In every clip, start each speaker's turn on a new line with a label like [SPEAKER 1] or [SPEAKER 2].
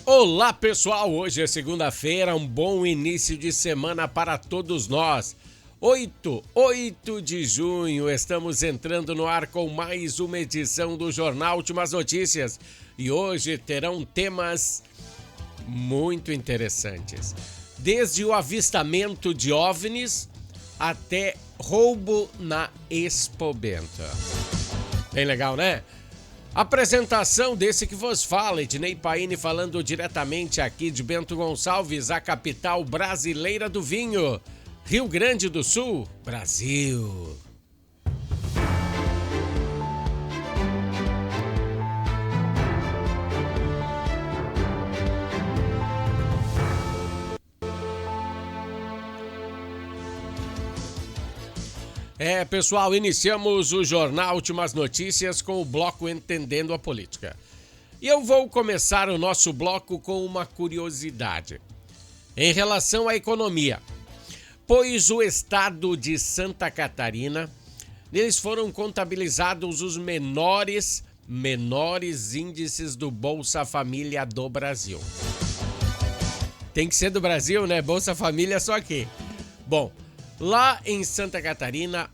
[SPEAKER 1] Olá pessoal, hoje é segunda-feira, um bom início de semana para todos nós. 8 de junho, estamos entrando no ar com mais uma edição do Jornal Últimas Notícias e hoje terão temas muito interessantes. Desde o avistamento de OVNIs até roubo na Expo Bento. Bem legal, né? Apresentação desse que vos fala, Ednei Paine, falando diretamente aqui de Bento Gonçalves, a capital brasileira do vinho, Rio Grande do Sul, Brasil. Pessoal, iniciamos o Jornal Últimas Notícias com o bloco Entendendo a Política. E eu vou começar o nosso bloco com uma curiosidade em relação à economia. Pois o estado de Santa Catarina, eles foram contabilizados os menores índices do Bolsa Família do Brasil. Tem que ser do Brasil, né? Bolsa Família só aqui. Bom, lá em Santa Catarina,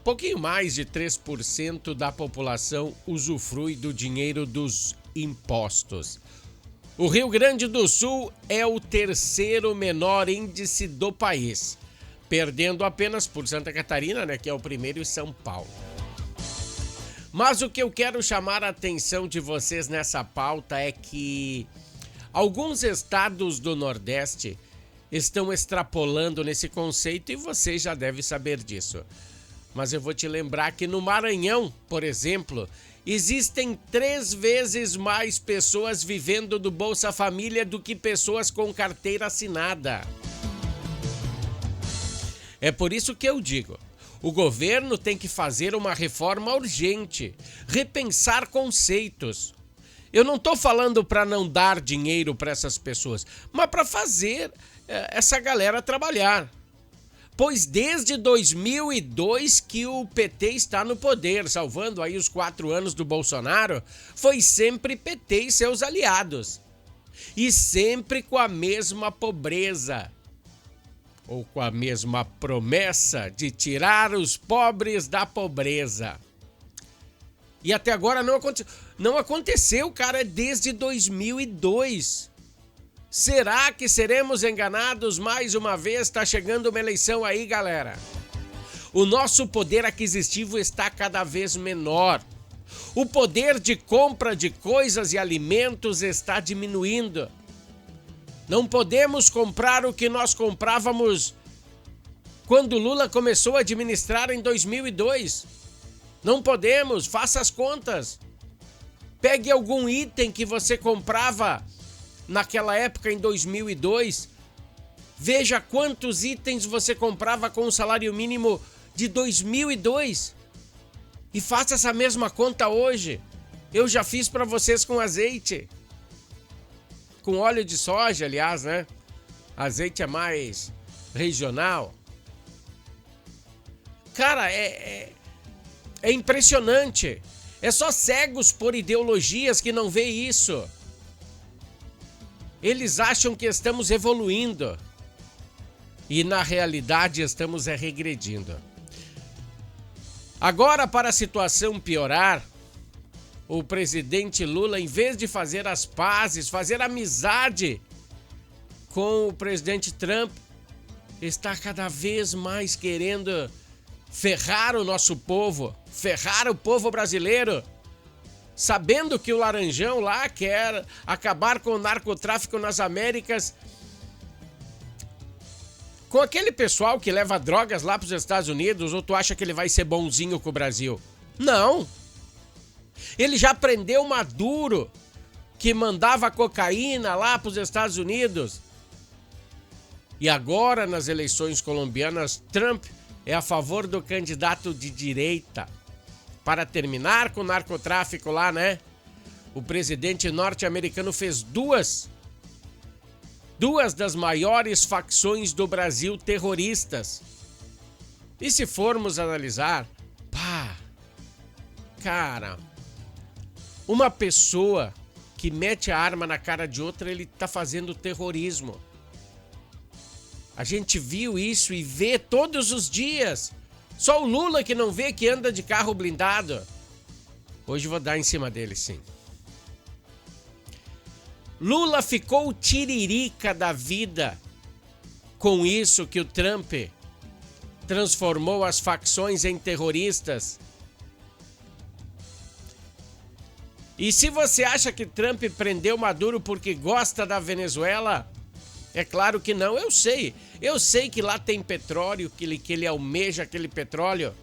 [SPEAKER 1] pouquinho mais de 3% da população usufrui do dinheiro dos impostos. O Rio Grande do Sul é o terceiro menor índice do país, perdendo apenas por Santa Catarina, né, que é o primeiro, e São Paulo. Mas o que eu quero chamar a atenção de vocês nessa pauta é que alguns estados do Nordeste estão extrapolando nesse conceito e você já deve saber disso. Mas eu vou te lembrar que no Maranhão, por exemplo, existem 3 vezes mais pessoas vivendo do Bolsa Família do que pessoas com carteira assinada. É por isso que eu digo, o governo tem que fazer uma reforma urgente, repensar conceitos. Eu não estou falando para não dar dinheiro para essas pessoas, mas para fazer essa galera trabalhar. Pois desde 2002 que o PT está no poder, salvando aí os 4 anos do Bolsonaro, foi sempre PT e seus aliados. E sempre com a mesma pobreza, ou com a mesma promessa de tirar os pobres da pobreza. E até agora não aconteceu, cara, desde 2002. Será que seremos enganados mais uma vez? Está chegando uma eleição aí, galera. O nosso poder aquisitivo está cada vez menor. O poder de compra de coisas e alimentos está diminuindo. Não podemos comprar o que nós comprávamos quando Lula começou a administrar em 2002. Não podemos, faça as contas. Pegue algum item que você comprava naquela época, em 2002, veja quantos itens você comprava com o salário mínimo de 2002 e faça essa mesma conta hoje. Eu já fiz para vocês com azeite, com óleo de soja, aliás, né? Azeite é mais regional. Cara, é impressionante. É só cegos por ideologias que não vê isso. Eles acham que estamos evoluindo e, na realidade, estamos regredindo. Agora, para a situação piorar, o presidente Lula, em vez de fazer as pazes, fazer amizade com o presidente Trump, está cada vez mais querendo ferrar o nosso povo, ferrar o povo brasileiro. Sabendo que o Laranjão lá quer acabar com o narcotráfico nas Américas, com aquele pessoal que leva drogas lá para os Estados Unidos, ou tu acha que ele vai ser bonzinho com o Brasil? Não. Ele já prendeu Maduro, que mandava cocaína lá para os Estados Unidos. E agora, nas eleições colombianas, Trump é a favor do candidato de direita. Para terminar com o narcotráfico lá, né? O presidente norte-americano fez duas das maiores facções do Brasil terroristas. E se formos analisar, cara, uma pessoa que mete a arma na cara de outra, ele tá fazendo terrorismo. A gente viu isso e vê todos os dias. Só o Lula que não vê, que anda de carro blindado. Hoje vou dar em cima dele, sim. Lula ficou tiririca da vida com isso que o Trump transformou as facções em terroristas. E se você acha que Trump prendeu Maduro porque gosta da Venezuela, é claro que não, eu sei. Eu sei que lá tem petróleo, que ele almeja aquele petróleo.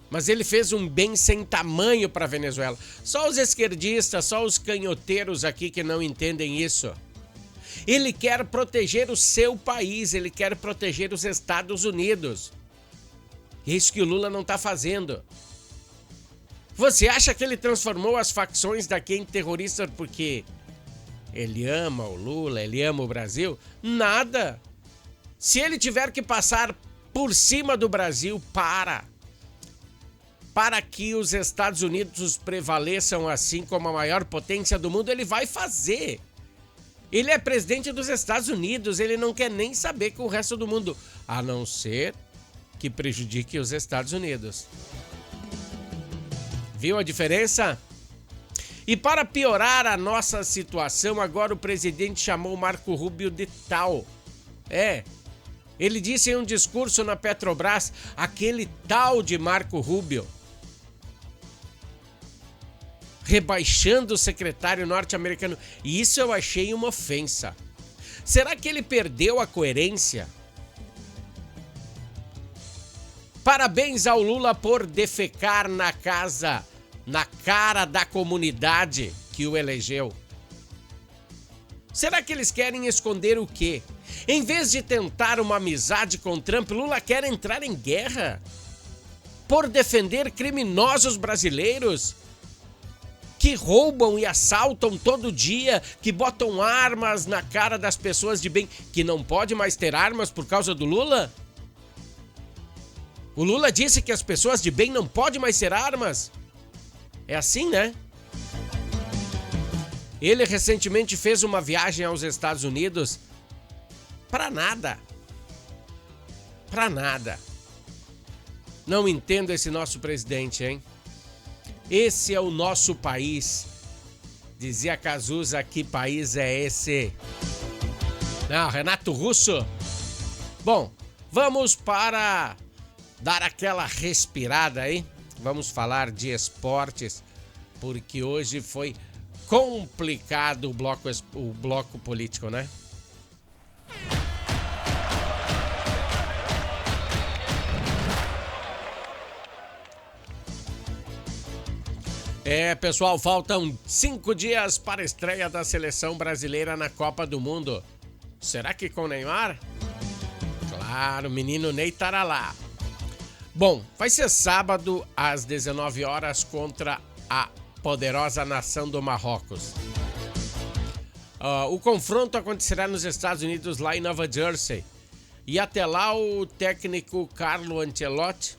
[SPEAKER 1] Mas ele fez um bem sem tamanho para a Venezuela. Só os esquerdistas, só os canhoteiros aqui que não entendem isso. Ele quer proteger o seu país, ele quer proteger os Estados Unidos. Isso que o Lula não está fazendo. Você acha que ele transformou as facções daqui em terroristas porque ele ama o Lula, ele ama o Brasil? Nada. Se ele tiver que passar por cima do Brasil para que os Estados Unidos prevaleçam assim como a maior potência do mundo, ele vai fazer. Ele é presidente dos Estados Unidos, ele não quer nem saber com o resto do mundo, a não ser que prejudique os Estados Unidos. Viu a diferença? E para piorar a nossa situação, agora o presidente chamou Marco Rubio de tal. Ele disse em um discurso na Petrobras, aquele tal de Marco Rubio, rebaixando o secretário norte-americano. E isso eu achei uma ofensa. Será que ele perdeu a coerência? Parabéns ao Lula por defecar na cara da comunidade que o elegeu. Será que eles querem esconder o quê? Em vez de tentar uma amizade com Trump, Lula quer entrar em guerra por defender criminosos brasileiros que roubam e assaltam todo dia, que botam armas na cara das pessoas de bem, que não pode mais ter armas por causa do Lula? O Lula disse que as pessoas de bem não podem mais ter armas. É assim, né? Ele recentemente fez uma viagem aos Estados Unidos para nada. Para nada. Não entendo esse nosso presidente, hein? Esse é o nosso país. Dizia Cazuza, que país é esse? Não, Renato Russo. Bom, vamos para dar aquela respirada aí. Vamos falar de esportes, porque hoje foi complicado o bloco político, né? Pessoal, faltam 5 dias para a estreia da seleção brasileira na Copa do Mundo. Será que com Neymar? Claro, o menino Ney estará lá. Bom, vai ser sábado às 19 horas contra a poderosa nação do Marrocos. O confronto acontecerá nos Estados Unidos, lá em Nova Jersey. E até lá o técnico Carlo Ancelotti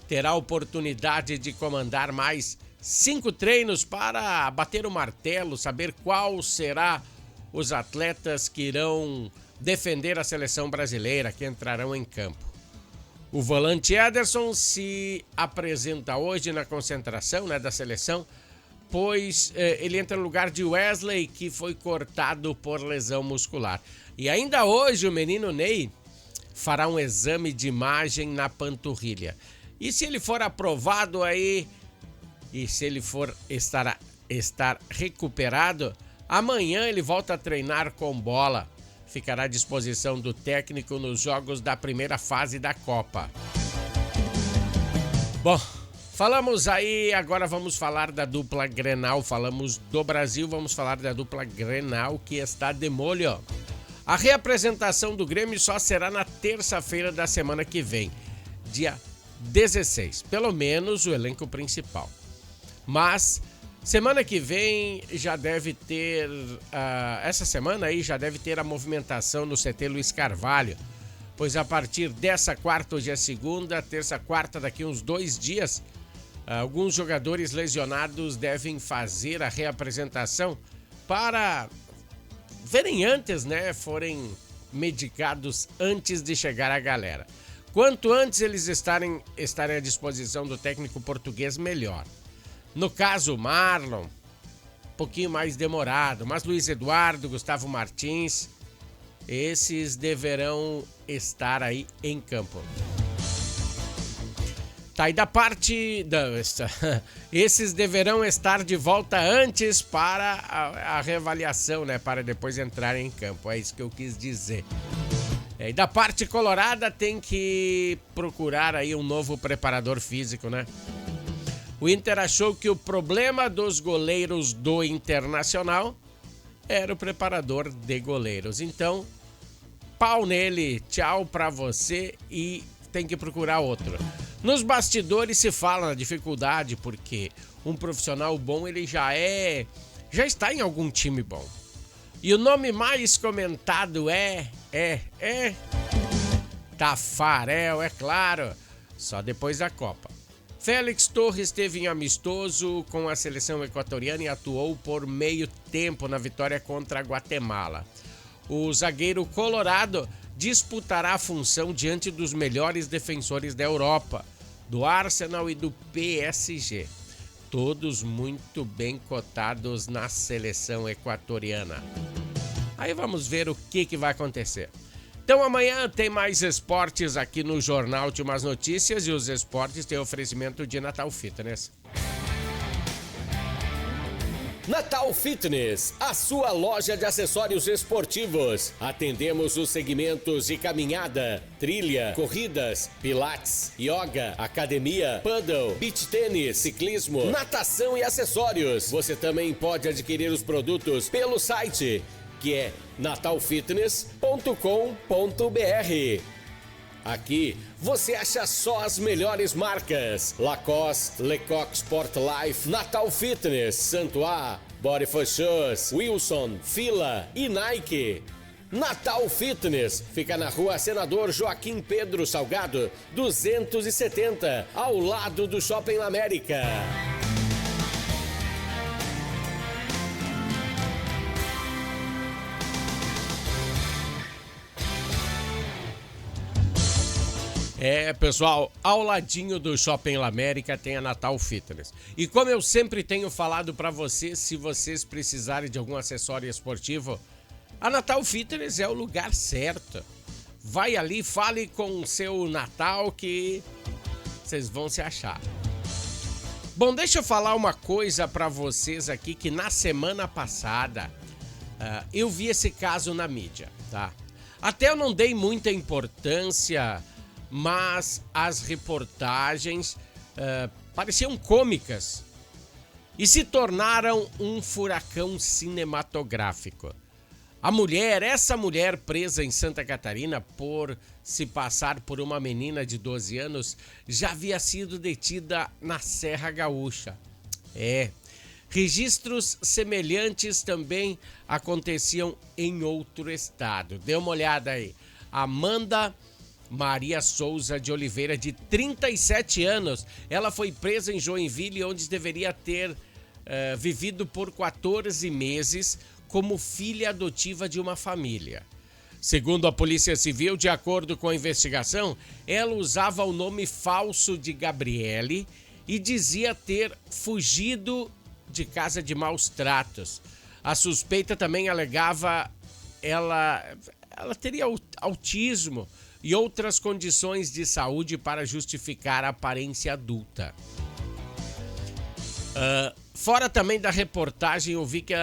[SPEAKER 1] terá a oportunidade de comandar mais 5 treinos para bater o martelo, saber qual será os atletas que irão defender a seleção brasileira, que entrarão em campo. O volante Ederson se apresenta hoje na concentração, né, da seleção, pois ele entra no lugar de Wesley, que foi cortado por lesão muscular. E ainda hoje o menino Ney fará um exame de imagem na panturrilha. E se ele for aprovado aí, e se ele for estar recuperado, amanhã ele volta a treinar com bola. Ficará à disposição do técnico nos jogos da primeira fase da Copa. Bom, falamos aí, agora vamos falar da dupla Grenal. Falamos do Brasil, vamos falar da dupla Grenal, que está de molho. A reapresentação do Grêmio só será na terça-feira da semana que vem, dia 16. Pelo menos o elenco principal. Mas semana que vem já deve ter, essa semana aí já deve ter a movimentação no CT Luiz Carvalho, pois a partir dessa quarta, hoje é segunda, terça, quarta, daqui uns 2 dias, Alguns jogadores lesionados devem fazer a reapresentação para verem antes, né? Forem medicados antes de chegar a galera. Quanto antes eles estarem à disposição do técnico português, melhor. No caso, Marlon, um pouquinho mais demorado, mas Luiz Eduardo, Gustavo Martins, esses deverão estar aí em campo. Tá, e da parte... esses deverão estar de volta antes para a reavaliação, né? Para depois entrarem em campo, é isso que eu quis dizer. E da parte colorada tem que procurar aí um novo preparador físico, né? O Inter achou que o problema dos goleiros do Internacional era o preparador de goleiros. Então, pau nele, tchau pra você e tem que procurar outro. Nos bastidores se fala na dificuldade porque um profissional bom ele já está em algum time bom. E o nome mais comentado é Tafarel, é claro, só depois da Copa. Félix Torres esteve em amistoso com a seleção equatoriana e atuou por meio tempo na vitória contra a Guatemala. O zagueiro colorado disputará a função diante dos melhores defensores da Europa, do Arsenal e do PSG. Todos muito bem cotados na seleção equatoriana. Aí vamos ver o que vai acontecer. Então amanhã tem mais esportes aqui no Jornal Últimas Notícias e os esportes têm oferecimento de Natal Fitness.
[SPEAKER 2] Natal Fitness, a sua loja de acessórios esportivos. Atendemos os segmentos de caminhada, trilha, corridas, pilates, yoga, academia, paddle, beach tênis, ciclismo, natação e acessórios. Você também pode adquirir os produtos pelo site, que é natalfitness.com.br. Aqui você acha só as melhores marcas: Lacoste, Lecoq Sport Life, Natal Fitness, Santois, Body for Shoes, Wilson, Fila e Nike. Natal Fitness fica na rua Senador Joaquim Pedro Salgado, 270, ao lado do Shopping América.
[SPEAKER 1] Pessoal, ao ladinho do Shopping América tem a Natal Fitness. E como eu sempre tenho falado para vocês, se vocês precisarem de algum acessório esportivo, a Natal Fitness é o lugar certo. Vai ali, fale com o seu Natal que vocês vão se achar. Bom, deixa eu falar uma coisa para vocês aqui, que na semana passada eu vi esse caso na mídia, tá? Até eu não dei muita importância, mas as reportagens pareciam cômicas e se tornaram um furacão cinematográfico. Essa mulher presa em Santa Catarina por se passar por uma menina de 12 anos, já havia sido detida na Serra Gaúcha. Registros semelhantes também aconteciam em outro estado. Dê uma olhada aí. Amanda Maria Souza de Oliveira, de 37 anos. Ela foi presa em Joinville, onde deveria ter vivido por 14 meses como filha adotiva de uma família. Segundo a Polícia Civil, de acordo com a investigação, ela usava o nome falso de Gabriele e dizia ter fugido de casa de maus tratos. A suspeita também alegava ela teria autismo e outras condições de saúde para justificar a aparência adulta. Fora também da reportagem, eu vi que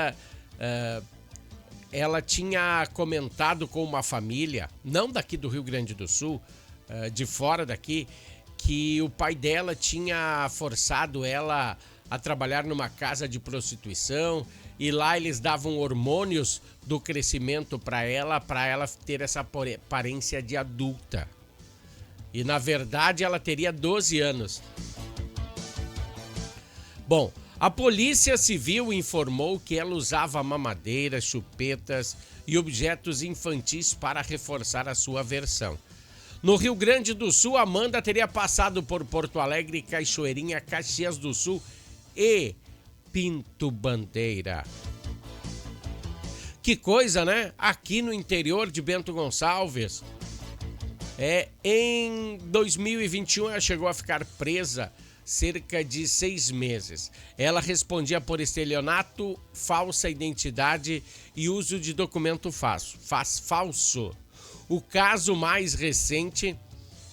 [SPEAKER 1] ela tinha comentado com uma família, não daqui do Rio Grande do Sul, de fora daqui, que o pai dela tinha forçado ela a trabalhar numa casa de prostituição e lá eles davam hormônios do crescimento para ela ter essa aparência de adulta. E na verdade ela teria 12 anos. Bom, a Polícia Civil informou que ela usava mamadeiras, chupetas e objetos infantis para reforçar a sua versão. No Rio Grande do Sul, Amanda teria passado por Porto Alegre, Cachoeirinha, Caxias do Sul e Pinto Bandeira. Que coisa, né? Aqui no interior de Bento Gonçalves. Em 2021 ela chegou a ficar presa cerca de 6 meses. Ela respondia por estelionato, falsa identidade e uso de documento falso. O caso mais recente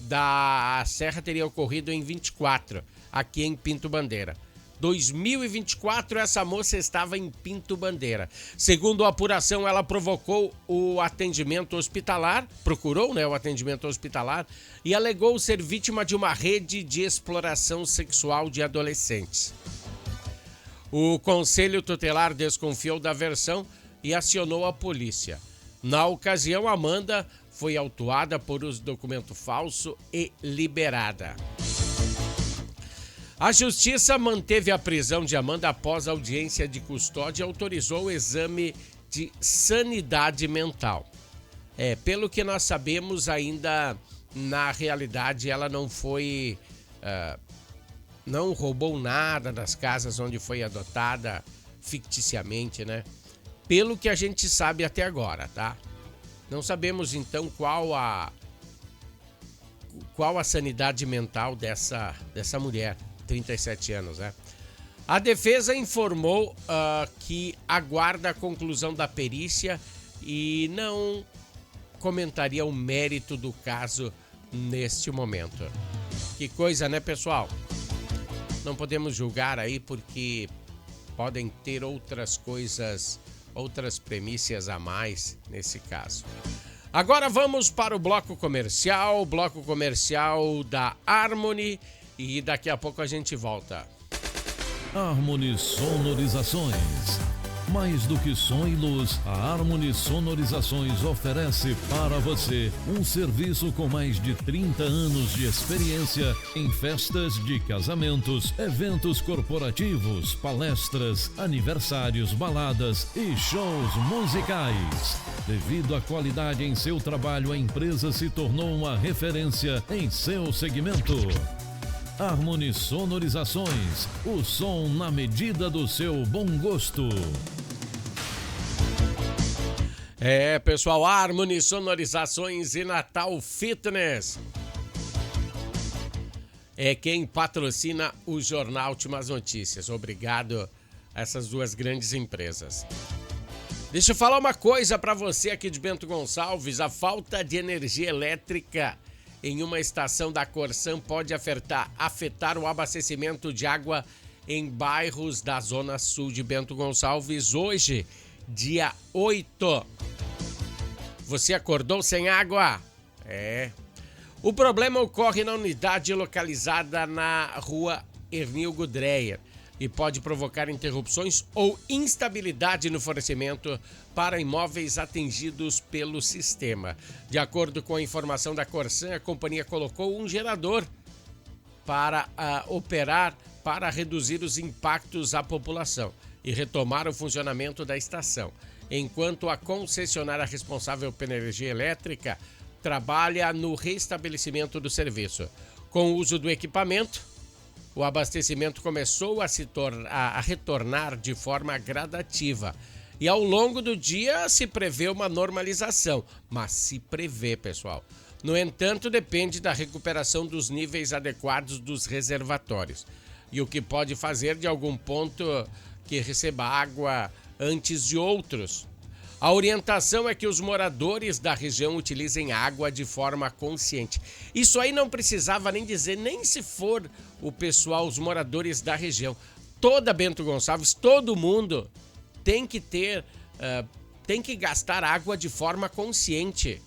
[SPEAKER 1] da Serra teria ocorrido em 24, aqui em Pinto Bandeira. 2024, essa moça estava em Pinto Bandeira. Segundo a apuração, ela procurou o atendimento hospitalar e alegou ser vítima de uma rede de exploração sexual de adolescentes. O Conselho Tutelar desconfiou da versão e acionou a polícia. Na ocasião, Amanda foi autuada por uso de documento falso e liberada. A Justiça manteve a prisão de Amanda após a audiência de custódia e autorizou o exame de sanidade mental. Pelo que nós sabemos, ainda na realidade ela não foi, não roubou nada das casas onde foi adotada ficticiamente, né? Pelo que a gente sabe até agora, tá? Não sabemos então qual a sanidade mental dessa mulher. 37 anos, né? A defesa informou que aguarda a conclusão da perícia e não comentaria o mérito do caso neste momento. Que coisa, né, pessoal? Não podemos julgar aí porque podem ter outras coisas, outras premissas a mais nesse caso. Agora vamos para o bloco comercial da Harmony. E daqui a pouco a gente volta.
[SPEAKER 3] Harmony Sonorizações. Mais do que som e luz, a Harmony Sonorizações oferece para você um serviço com mais de 30 anos de experiência em festas de casamentos, eventos corporativos, palestras, aniversários, baladas e shows musicais. Devido à qualidade em seu trabalho, a empresa se tornou uma referência em seu segmento. Harmony Sonorizações, o som na medida do seu bom gosto.
[SPEAKER 1] Pessoal, Harmony Sonorizações e Natal Fitness é quem patrocina o Jornal Últimas Notícias. Obrigado a essas duas grandes empresas. Deixa eu falar uma coisa para você aqui de Bento Gonçalves. A falta de energia elétrica em uma estação da Corsan pode afetar o abastecimento de água em bairros da Zona Sul de Bento Gonçalves hoje, dia 8. Você acordou sem água? O problema ocorre na unidade localizada na rua Ernilgo Dreyer e pode provocar interrupções ou instabilidade no fornecimento para imóveis atingidos pelo sistema. De acordo com a informação da Corsan, a companhia colocou um gerador para operar para reduzir os impactos à população e retomar o funcionamento da estação, enquanto a concessionária responsável pela energia elétrica trabalha no restabelecimento do serviço. Com o uso do equipamento, o abastecimento começou a retornar de forma gradativa. E ao longo do dia se prevê uma normalização. Mas se prevê, pessoal. No entanto, depende da recuperação dos níveis adequados dos reservatórios. E o que pode fazer de algum ponto que receba água antes de outros. A orientação é que os moradores da região utilizem água de forma consciente. Isso aí não precisava nem dizer, nem se for o pessoal, os moradores da região. Toda Bento Gonçalves, todo mundo tem que tem que gastar água de forma consciente.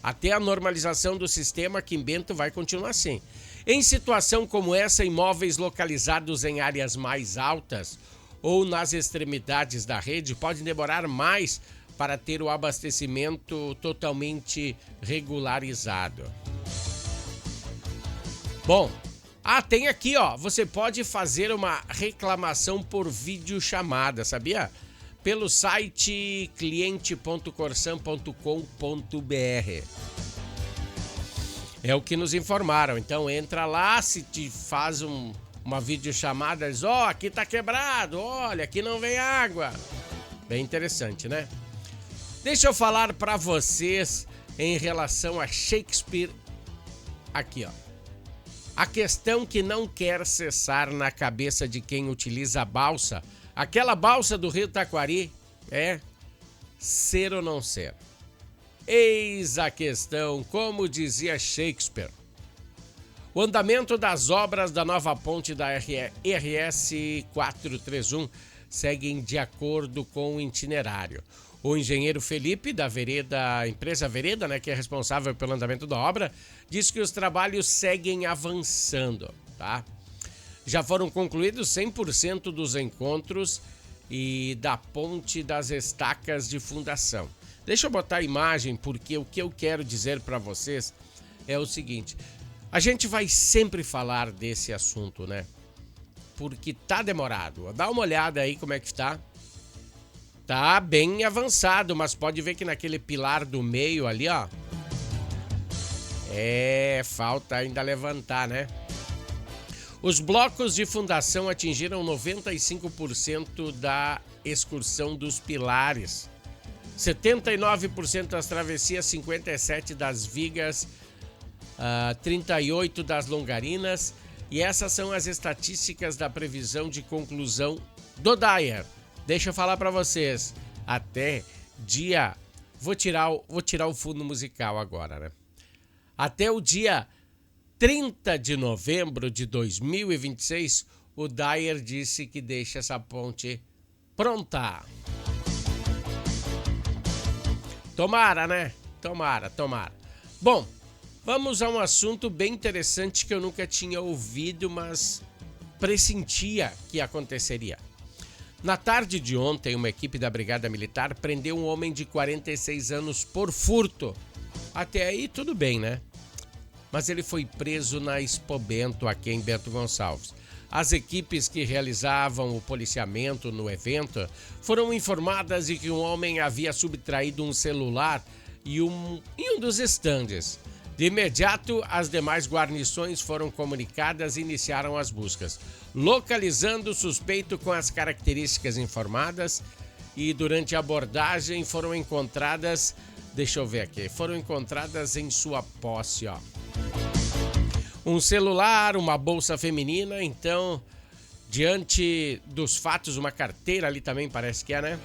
[SPEAKER 1] Até a normalização do sistema aqui em Bento vai continuar assim. Em situação como essa, imóveis localizados em áreas mais altas ou nas extremidades da rede podem demorar mais para ter o abastecimento totalmente regularizado. Bom, tem aqui, você pode fazer uma reclamação por videochamada, sabia? Pelo site cliente.corsan.com.br. É o que nos informaram. Então entra lá, se te faz uma videochamada, diz, aqui tá quebrado, olha, aqui não vem água. Bem interessante, né? Deixa eu falar para vocês em relação a Shakespeare aqui, ó. A questão que não quer cessar na cabeça de quem utiliza a balsa, aquela balsa do Rio Taquari, é ser ou não ser. Eis a questão, como dizia Shakespeare. O andamento das obras da nova ponte da RS 431 seguem de acordo com o itinerário. O engenheiro Felipe, da empresa Vereda, né, que é responsável pelo andamento da obra, diz que os trabalhos seguem avançando, tá? Já foram concluídos 100% dos encontros e da ponte das estacas de fundação. Deixa eu botar a imagem, porque o que eu quero dizer para vocês é o seguinte. A gente vai sempre falar desse assunto, né? Porque tá demorado. Dá uma olhada aí como é que tá. Tá bem avançado, mas pode ver que naquele pilar do meio ali, ó. Falta ainda levantar, né? Os blocos de fundação atingiram 95% da excursão dos pilares. 79% das travessias, 57% das vigas, 38% das longarinas. E essas são as estatísticas da previsão de conclusão do DAER. Deixa eu falar para vocês. Até dia... Vou tirar o fundo musical agora, né? Até o dia 30 de novembro de 2026, o DAER disse que deixa essa ponte pronta. Tomara, né? Tomara. Bom, vamos a um assunto bem interessante que eu nunca tinha ouvido, mas pressentia que aconteceria. Na tarde de ontem, uma equipe da Brigada Militar prendeu um homem de 46 anos por furto. Até aí tudo bem, né? Mas ele foi preso na Expo Bento, aqui em Bento Gonçalves. As equipes que realizavam o policiamento no evento foram informadas de que um homem havia subtraído um celular em um dos estandes. De imediato, as demais guarnições foram comunicadas e iniciaram as buscas, localizando o suspeito com as características informadas, e durante a abordagem foram encontradas, foram encontradas em sua posse, ó, um celular, uma bolsa feminina. Então, diante dos fatos, uma carteira ali também parece que é, né?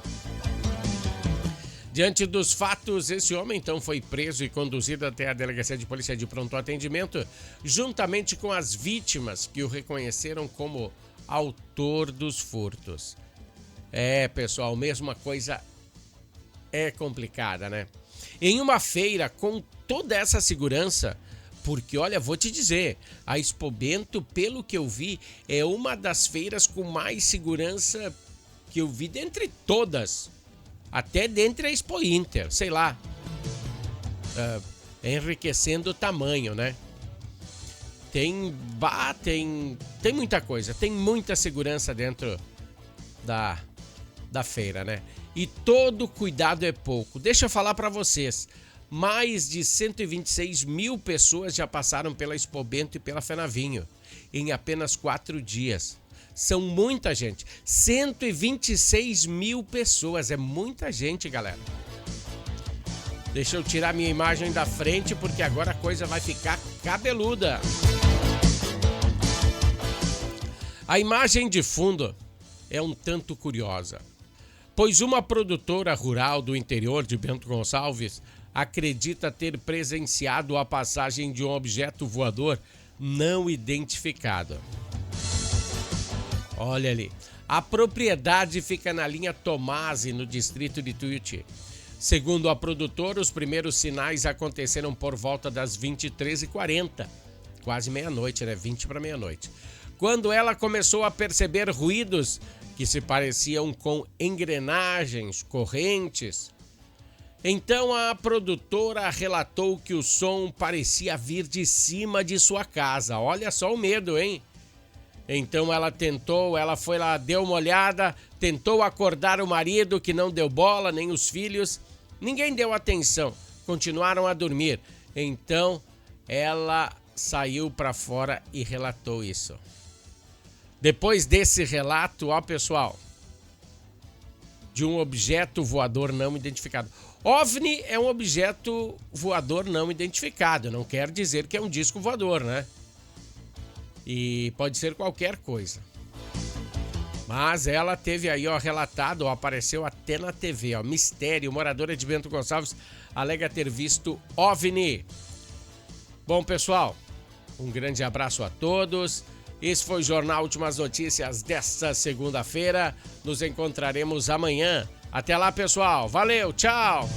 [SPEAKER 1] Diante dos fatos, esse homem então foi preso e conduzido até a Delegacia de Polícia de Pronto Atendimento, juntamente com as vítimas que o reconheceram como autor dos furtos. Pessoal, mesma coisa é complicada, né? Em uma feira com toda essa segurança, porque, olha, vou te dizer, a Expo Bento, pelo que eu vi, é uma das feiras com mais segurança que eu vi dentre todas. Até dentre a Expo Inter, sei lá. Enriquecendo o tamanho, né? Tem muita coisa, tem muita segurança dentro da feira, né? E todo cuidado é pouco. Deixa eu falar para vocês. Mais de 126 mil pessoas já passaram pela Expo Bento e pela Fenavinho em apenas 4 dias. São muita gente. 126 mil pessoas. É muita gente, galera. Deixa eu tirar minha imagem da frente, porque agora a coisa vai ficar cabeluda. A imagem de fundo é um tanto curiosa, pois uma produtora rural do interior de Bento Gonçalves acredita ter presenciado a passagem de um objeto voador não identificado. Olha ali. A propriedade fica na linha Tomasi, no distrito de Tuiuti. Segundo a produtora, os primeiros sinais aconteceram por volta das 23h40. Quase meia-noite, né? 20 para meia-noite. Quando ela começou a perceber ruídos que se pareciam com engrenagens, correntes. Então a produtora relatou que o som parecia vir de cima de sua casa. Olha só o medo, hein? Então ela foi lá, deu uma olhada, tentou acordar o marido, que não deu bola, nem os filhos. Ninguém deu atenção, continuaram a dormir. Então ela saiu para fora e relatou isso. Depois desse relato, ó pessoal, de um objeto voador não identificado. OVNI é um objeto voador não identificado, não quer dizer que é um disco voador, né? E pode ser qualquer coisa. Mas ela teve aí, ó, relatado, ó, apareceu até na TV, ó, mistério, moradora de Bento Gonçalves alega ter visto OVNI. Bom, pessoal, um grande abraço a todos. Esse foi o Jornal Últimas Notícias desta segunda-feira. Nos encontraremos amanhã. Até lá, pessoal. Valeu, tchau!